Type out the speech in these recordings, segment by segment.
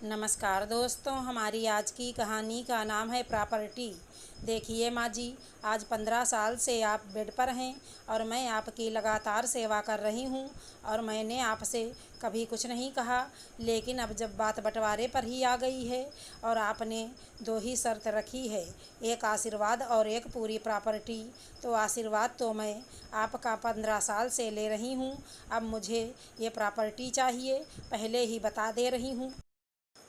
नमस्कार दोस्तों, हमारी आज की कहानी का नाम है प्रॉपर्टी। देखिए माँ जी, आज 15 साल से आप बेड पर हैं और मैं आपकी लगातार सेवा कर रही हूँ और मैंने आपसे कभी कुछ नहीं कहा। लेकिन अब जब बात बंटवारे पर ही आ गई है और आपने दो ही शर्त रखी है, एक आशीर्वाद और एक पूरी प्रॉपर्टी, तो आशीर्वाद तो मैं आपका 15 साल से ले रही हूँ। अब मुझे ये प्रॉपर्टी चाहिए, पहले ही बता दे रही हूँ।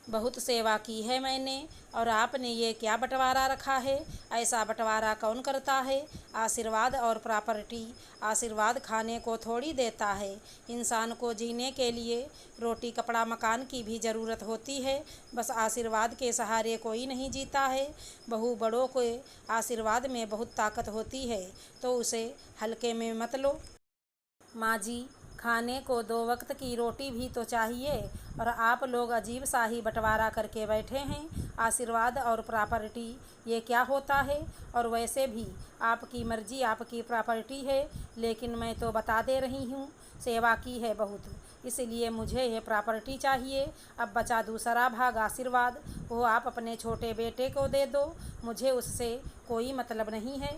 बहुत सेवा की है मैंने और आपने ये क्या बंटवारा रखा है? ऐसा बंटवारा कौन करता है? आशीर्वाद और प्रॉपर्टी। आशीर्वाद खाने को थोड़ी देता है, इंसान को जीने के लिए रोटी कपड़ा मकान की भी ज़रूरत होती है। बस आशीर्वाद के सहारे कोई नहीं जीता है। बहू बड़ों के आशीर्वाद में बहुत ताकत होती है, तो उसे हल्के में मत लो। माँ जी, खाने को 2 वक्त की रोटी भी तो चाहिए और आप लोग अजीब सा ही बंटवारा करके बैठे हैं। आशीर्वाद और प्रॉपर्टी ये क्या होता है? और वैसे भी आपकी मर्जी, आपकी प्रॉपर्टी है, लेकिन मैं तो बता दे रही हूँ, सेवा की है बहुत, इसलिए मुझे ये प्रॉपर्टी चाहिए। अब बचा दूसरा भाग आशीर्वाद, वो आप अपने छोटे बेटे को दे दो, मुझे उससे कोई मतलब नहीं है।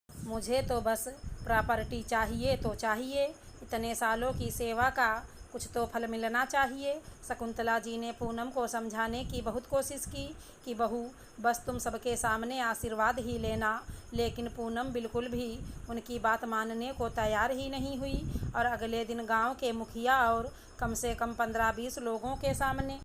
मुझे तो बस प्रॉपर्टी चाहिए तो चाहिए, इतने सालों की सेवा का कुछ तो फल मिलना चाहिए। शकुंतला जी ने पूनम को समझाने की बहुत कोशिश की कि बहू, बस तुम सबके सामने आशीर्वाद ही लेना, लेकिन पूनम बिल्कुल भी उनकी बात मानने को तैयार ही नहीं हुई और अगले दिन गांव के मुखिया और कम से कम 15-20 लोगों के सामने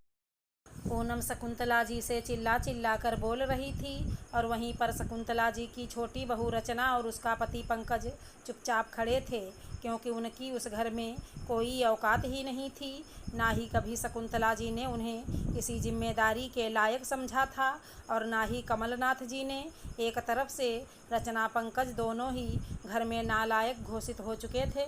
पूनम शकुंतला जी से चिल्ला चिल्ला कर बोल रही थी और वहीं पर शकुंतला जी की छोटी बहू रचना और उसका पति पंकज चुपचाप खड़े थे, क्योंकि उनकी उस घर में कोई औकात ही नहीं थी। ना ही कभी शकुंतला जी ने उन्हें किसी जिम्मेदारी के लायक समझा था और ना ही कमलनाथ जी ने। एक तरफ से रचना पंकज दोनों ही घर में नालायक घोषित हो चुके थे,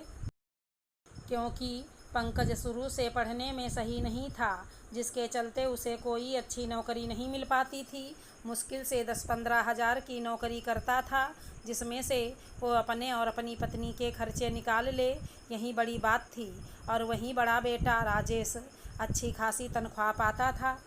क्योंकि पंकज शुरू से पढ़ने में सही नहीं था, जिसके चलते उसे कोई अच्छी नौकरी नहीं मिल पाती थी। मुश्किल से 10-15 हज़ार की नौकरी करता था, जिसमें से वो अपने और अपनी पत्नी के खर्चे निकाल ले, यही बड़ी बात थी। और वहीं बड़ा बेटा राजेश अच्छी खासी तनख्वाह पाता था,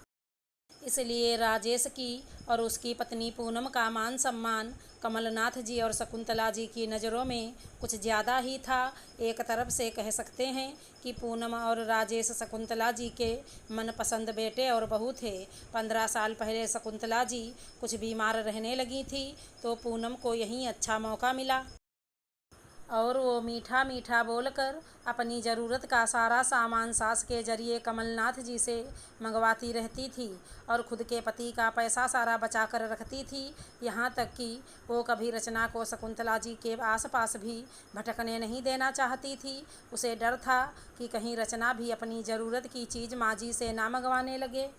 इसलिए राजेश की और उसकी पत्नी पूनम का मान सम्मान कमलनाथ जी और शकुंतला जी की नज़रों में कुछ ज़्यादा ही था। एक तरफ से कह सकते हैं कि पूनम और राजेश शकुंतला जी के मनपसंद बेटे और बहू थे। 15 साल पहले शकुंतला जी कुछ बीमार रहने लगी थी, तो पूनम को यहीं अच्छा मौका मिला और वो मीठा मीठा बोलकर अपनी ज़रूरत का सारा सामान सास के जरिए कमलनाथ जी से मंगवाती रहती थी और खुद के पति का पैसा सारा बचा कर रखती थी। यहाँ तक कि वो कभी रचना को शकुंतला जी के आसपास भी भटकने नहीं देना चाहती थी। उसे डर था कि कहीं रचना भी अपनी ज़रूरत की चीज़ माँ जी से ना मंगवाने लगे।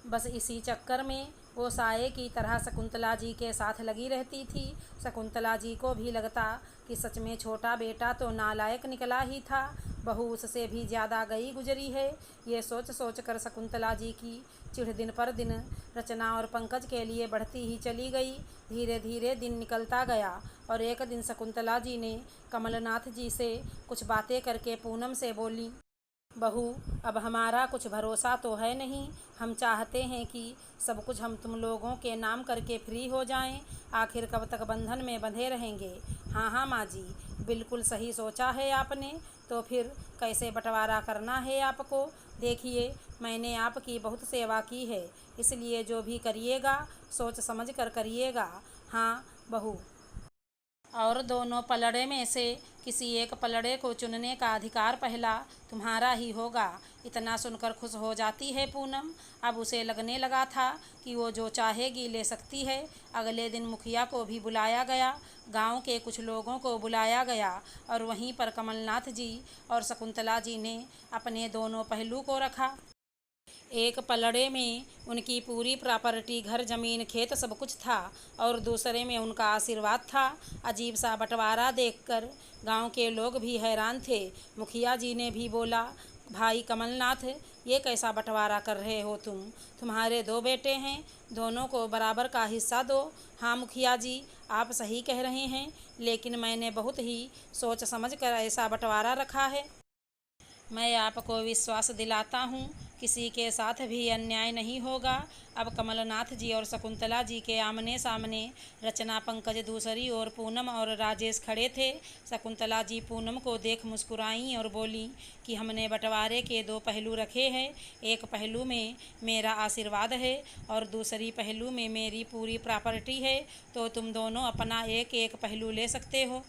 बस इसी चक्कर में वो साये की तरह शकुंतला जी के साथ लगी रहती थी। शकुंतला जी को भी लगता कि सच में छोटा बेटा तो नालायक निकला ही था, बहू उससे भी ज़्यादा गई गुजरी है। ये सोच सोच कर शकुंतला जी की चिढ़ दिन पर दिन रचना और पंकज के लिए बढ़ती ही चली गई। धीरे धीरे दिन निकलता गया और एक दिन शकुंतला जी ने कमलनाथ जी से कुछ बातें करके पूनम से बोली, बहू, अब हमारा कुछ भरोसा तो है नहीं। हम चाहते हैं कि सब कुछ हम तुम लोगों के नाम करके फ्री हो जाएं। आखिर कब तक बंधन में बंधे रहेंगे? हाँ हाँ माँ जी, बिल्कुल सही सोचा है आपने। तो फिर कैसे बंटवारा करना है आपको? देखिए, मैंने आपकी बहुत सेवा की है, इसलिए जो भी करिएगा सोच समझ कर करिएगा। हाँ बहू, और दोनों पलड़े में से किसी एक पलड़े को चुनने का अधिकार पहला तुम्हारा ही होगा। इतना सुनकर खुश हो जाती है पूनम। अब उसे लगने लगा था कि वो जो चाहेगी ले सकती है। अगले दिन मुखिया को भी बुलाया गया, गांव के कुछ लोगों को बुलाया गया और वहीं पर कमलनाथ जी और शकुंतला जी ने अपने दोनों पहलू को रखा। एक पलड़े में उनकी पूरी प्रॉपर्टी, घर जमीन खेत सब कुछ था और दूसरे में उनका आशीर्वाद था। अजीब सा बंटवारा देखकर गांव के लोग भी हैरान थे। मुखिया जी ने भी बोला, भाई कमलनाथ, ये कैसा बंटवारा कर रहे हो तुम? तुम्हारे 2 बेटे हैं, दोनों को बराबर का हिस्सा दो। हाँ मुखिया जी, आप सही कह रहे हैं, लेकिन मैंने बहुत ही सोच समझ कर ऐसा बंटवारा रखा है। मैं आपको विश्वास दिलाता हूँ किसी के साथ भी अन्याय नहीं होगा। अब कमलनाथ जी और शकुंतला जी के आमने सामने रचना, पंकज दूसरी ओर पूनम और राजेश खड़े थे। शकुंतला जी पूनम को देख मुस्कुराईं और बोलीं कि हमने बंटवारे के दो पहलू रखे हैं। एक पहलू में मेरा आशीर्वाद है और दूसरी पहलू में मेरी पूरी प्रॉपर्टी है, तो तुम दोनों अपना एक एक पहलू ले सकते हो।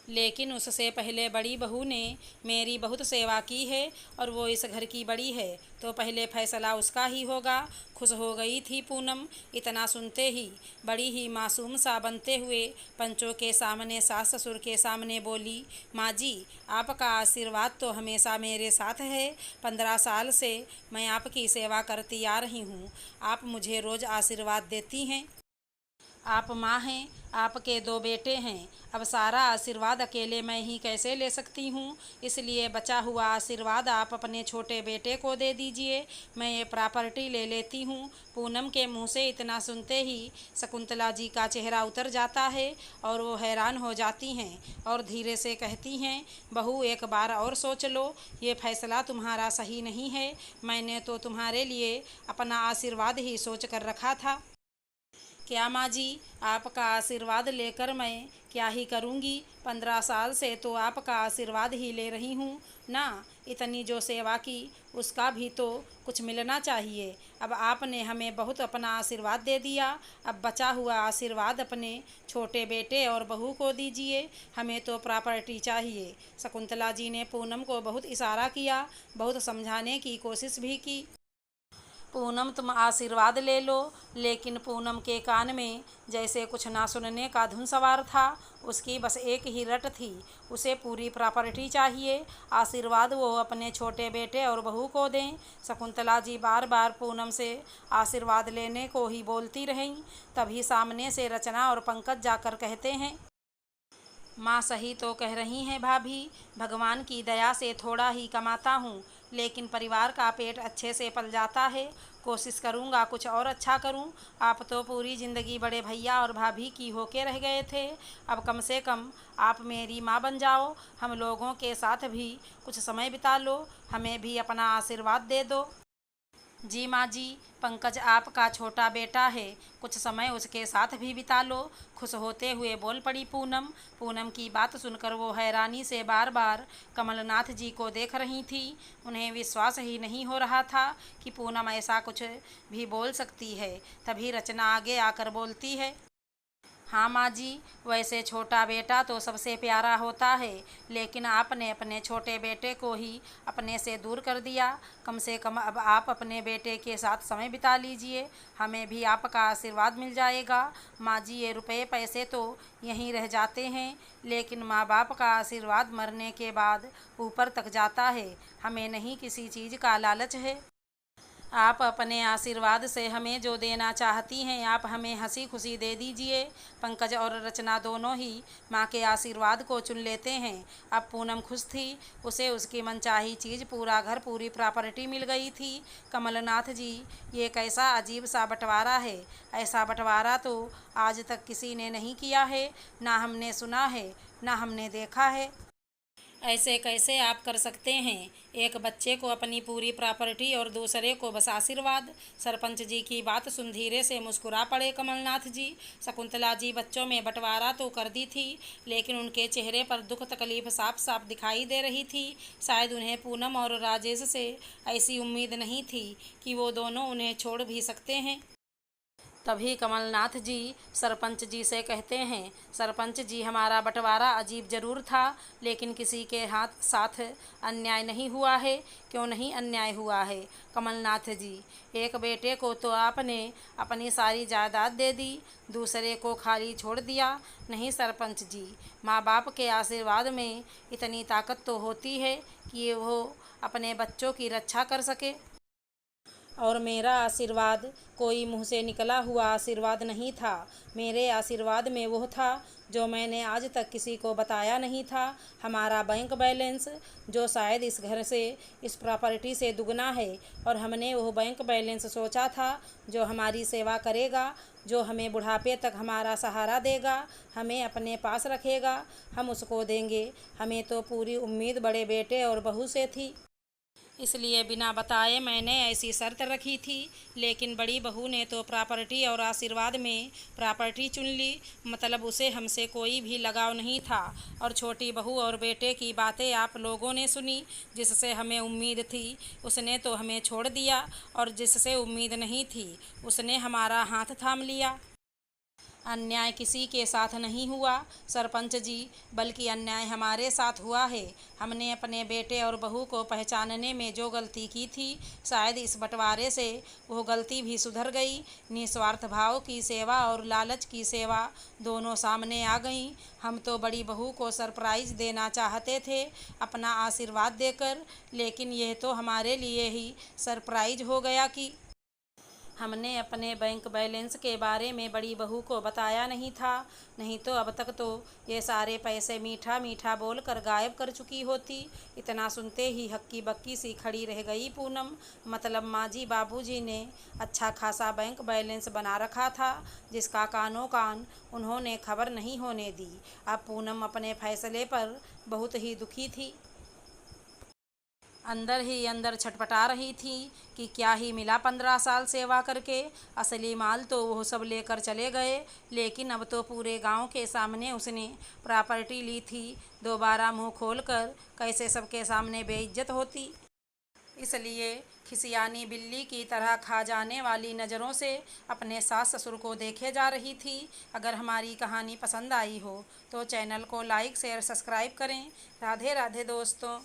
लेकिन उससे पहले बड़ी बहू ने मेरी बहुत सेवा की है और वो इस घर की बड़ी है, तो पहले फैसला उसका ही होगा। खुश हो गई थी पूनम। इतना सुनते ही बड़ी ही मासूम सा बनते हुए पंचों के सामने, सास ससुर के सामने बोली, माँ जी, आपका आशीर्वाद तो हमेशा मेरे साथ है। 15 साल से मैं आपकी सेवा करती आ रही हूँ। आप मुझे रोज़ आशीर्वाद देती हैं। आप माँ हैं, आपके दो बेटे हैं। अब सारा आशीर्वाद अकेले मैं ही कैसे ले सकती हूँ, इसलिए बचा हुआ आशीर्वाद आप अपने छोटे बेटे को दे दीजिए। मैं ये प्रॉपर्टी ले लेती हूँ। पूनम के मुँह से इतना सुनते ही शकुंतला जी का चेहरा उतर जाता है और वो हैरान हो जाती हैं और धीरे से कहती हैं, बहू एक बार और सोच लो, ये फैसला तुम्हारा सही नहीं है। मैंने तो तुम्हारे लिए अपना आशीर्वाद ही सोच कर रखा था। क्या माँ जी, आपका आशीर्वाद लेकर मैं क्या ही करूँगी। 15 साल से तो आपका आशीर्वाद ही ले रही हूँ ना। इतनी जो सेवा की उसका भी तो कुछ मिलना चाहिए। अब आपने हमें बहुत अपना आशीर्वाद दे दिया, अब बचा हुआ आशीर्वाद अपने छोटे बेटे और बहू को दीजिए। हमें तो प्रॉपर्टी चाहिए। शकुंतला जी ने पूनम को बहुत इशारा किया, बहुत समझाने की कोशिश भी की। पूनम, तुम आशीर्वाद ले लो। लेकिन पूनम के कान में जैसे कुछ ना सुनने का धुन सवार था। उसकी बस एक ही रट थी, उसे पूरी प्रॉपर्टी चाहिए। आशीर्वाद वो अपने छोटे बेटे और बहू को दें। शकुंतला जी बार बार पूनम से आशीर्वाद लेने को ही बोलती रहीं। तभी सामने से रचना और पंकज जाकर कहते हैं, माँ सही तो कह रही हैं भाभी। भगवान की दया से थोड़ा ही कमाता हूँ, लेकिन परिवार का पेट अच्छे से पल जाता है। कोशिश करूँगा कुछ और अच्छा करूँ। आप तो पूरी ज़िंदगी बड़े भैया और भाभी की होके रह गए थे। अब कम से कम आप मेरी माँ बन जाओ। हम लोगों के साथ भी कुछ समय बिता लो, हमें भी अपना आशीर्वाद दे दो। जी माँ जी, पंकज आपका छोटा बेटा है, कुछ समय उसके साथ भी बिता लो। खुश होते हुए बोल पड़ी पूनम। पूनम की बात सुनकर वो हैरानी से बार बार कमलनाथ जी को देख रही थी। उन्हें विश्वास ही नहीं हो रहा था कि पूनम ऐसा कुछ भी बोल सकती है। तभी रचना आगे आकर बोलती है, हाँ माँ जी, वैसे छोटा बेटा तो सबसे प्यारा होता है, लेकिन आपने अपने छोटे बेटे को ही अपने से दूर कर दिया। कम से कम अब आप अपने बेटे के साथ समय बिता लीजिए, हमें भी आपका आशीर्वाद मिल जाएगा। माँ जी, ये रुपए पैसे तो यहीं रह जाते हैं, लेकिन माँ बाप का आशीर्वाद मरने के बाद ऊपर तक जाता है। हमें नहीं किसी चीज़ का लालच है। आप अपने आशीर्वाद से हमें जो देना चाहती हैं, आप हमें हंसी खुशी दे दीजिए। पंकज और रचना दोनों ही माँ के आशीर्वाद को चुन लेते हैं। अब पूनम खुश थी, उसे उसकी मनचाही चीज़, पूरा घर, पूरी प्रॉपर्टी मिल गई थी। कमलनाथ जी, ये कैसा अजीब सा बंटवारा है। ऐसा बंटवारा तो आज तक किसी ने नहीं किया है, ना हमने सुना है, ना हमने देखा है। ऐसे कैसे आप कर सकते हैं? एक बच्चे को अपनी पूरी प्रॉपर्टी और दूसरे को बस आशीर्वाद। सरपंच जी की बात सुन धीरे से मुस्कुरा पड़े कमलनाथ जी। शकुंतला जी बच्चों में बंटवारा तो कर दी थी, लेकिन उनके चेहरे पर दुख तकलीफ साफ साफ दिखाई दे रही थी। शायद उन्हें पूनम और राजेश से ऐसी उम्मीद नहीं थी कि वो दोनों उन्हें छोड़ भी सकते हैं। तभी कमलनाथ जी सरपंच जी से कहते हैं, सरपंच जी, हमारा बंटवारा अजीब ज़रूर था, लेकिन किसी के हाथ साथ अन्याय नहीं हुआ है। क्यों नहीं अन्याय हुआ है कमलनाथ जी? एक बेटे को तो आपने अपनी सारी जायदाद दे दी, दूसरे को खाली छोड़ दिया। नहीं सरपंच जी, माँ बाप के आशीर्वाद में इतनी ताकत तो होती है कि वो अपने बच्चों की रक्षा कर सके। और मेरा आशीर्वाद कोई मुँह से निकला हुआ आशीर्वाद नहीं था। मेरे आशीर्वाद में वो था जो मैंने आज तक किसी को बताया नहीं था। हमारा बैंक बैलेंस, जो शायद इस घर से, इस प्रॉपर्टी से दुगना है। और हमने वो बैंक बैलेंस सोचा था जो हमारी सेवा करेगा, जो हमें बुढ़ापे तक हमारा सहारा देगा, हमें अपने पास रखेगा, हम उसको देंगे। हमें तो पूरी उम्मीद बड़े बेटे और बहू से थी। इसलिए बिना बताए मैंने ऐसी शर्त रखी थी। लेकिन बड़ी बहू ने तो प्रॉपर्टी और आशीर्वाद में प्रॉपर्टी चुन ली। मतलब उसे हमसे कोई भी लगाव नहीं था। और छोटी बहू और बेटे की बातें आप लोगों ने सुनी। जिससे हमें उम्मीद थी उसने तो हमें छोड़ दिया, और जिससे उम्मीद नहीं थी उसने हमारा हाथ थाम लिया। अन्याय किसी के साथ नहीं हुआ सरपंच जी, बल्कि अन्याय हमारे साथ हुआ है। हमने अपने बेटे और बहू को पहचानने में जो गलती की थी, शायद इस बंटवारे से वो गलती भी सुधर गई। निस्वार्थ भाव की सेवा और लालच की सेवा दोनों सामने आ गईं। हम तो बड़ी बहू को सरप्राइज देना चाहते थे अपना आशीर्वाद देकर, लेकिन यह तो हमारे लिए ही सरप्राइज हो गया कि हमने अपने बैंक बैलेंस के बारे में बड़ी बहू को बताया नहीं था। नहीं तो अब तक तो ये सारे पैसे मीठा मीठा बोलकर गायब कर चुकी होती। इतना सुनते ही हक्की बक्की सी खड़ी रह गई पूनम। मतलब माँ जी बाबूजी ने अच्छा खासा बैंक बैलेंस बना रखा था, जिसका कानों कान उन्होंने खबर नहीं होने दी। अब पूनम अपने फैसले पर बहुत ही दुखी थी। अंदर ही अंदर छटपटा रही थी कि क्या ही मिला 15 साल सेवा करके। असली माल तो वो सब लेकर चले गए, लेकिन अब तो पूरे गांव के सामने उसने प्रॉपर्टी ली थी। दोबारा मुंह खोलकर कैसे सबके सामने बेइज्जत होती। इसलिए खिसियानी बिल्ली की तरह खा जाने वाली नज़रों से अपने सास ससुर को देखे जा रही थी। अगर हमारी कहानी पसंद आई हो तो चैनल को लाइक शेयर सब्सक्राइब करें। राधे राधे दोस्तों।